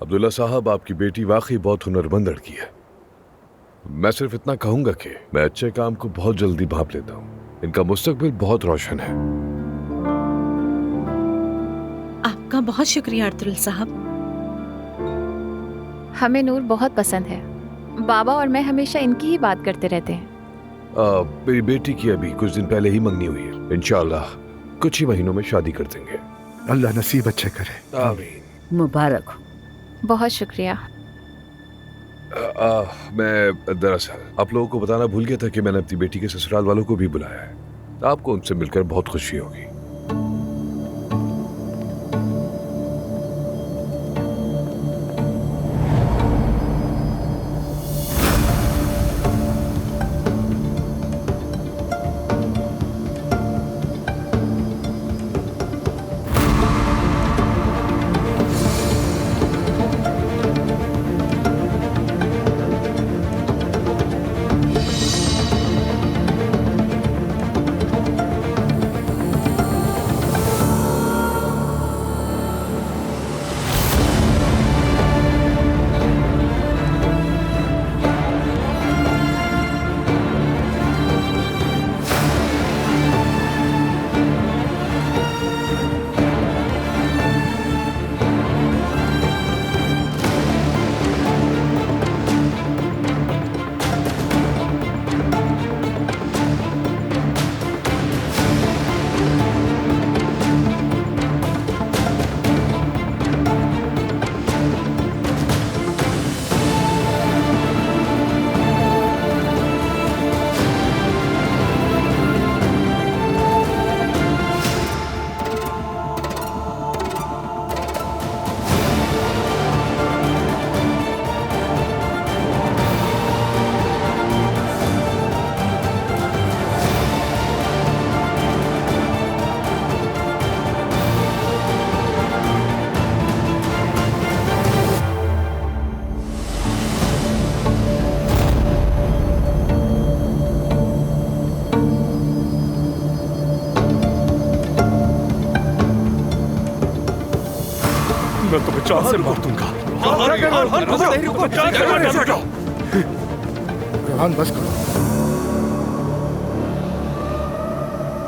अब्दुल्ला साहब, आपकी बेटी वाकई बहुत हुनरमंद लड़की है। मैं सिर्फ इतना कहूंगा कि मैं अच्छे काम को बहुत जल्दी भांप लेता हूँ। इनका मुस्तकबिल बहुत रोशन है। आपका बहुत शुक्रिया अर्तुल साहब। हमें नूर बहुत पसंद है। बाबा और मैं हमेशा इनकी ही बात करते रहते हैं। मेरी बेटी की अभी कुछ दिन पहले ही मंगनी हुई है। इंशाअल्लाह कुछ ही महीनों में शादी कर देंगे। अल्लाह नसीब अच्छे करे। आमीन। मुबारक हो। बहुत शुक्रिया। मैं दरअसल आप लोगों को बताना भूल गया था कि मैंने अपनी बेटी के ससुराल वालों को भी बुलाया है। आपको उनसे मिलकर बहुत खुशी होगी। मैं तुम्हें जान से मार दूंगा। कान बस करो।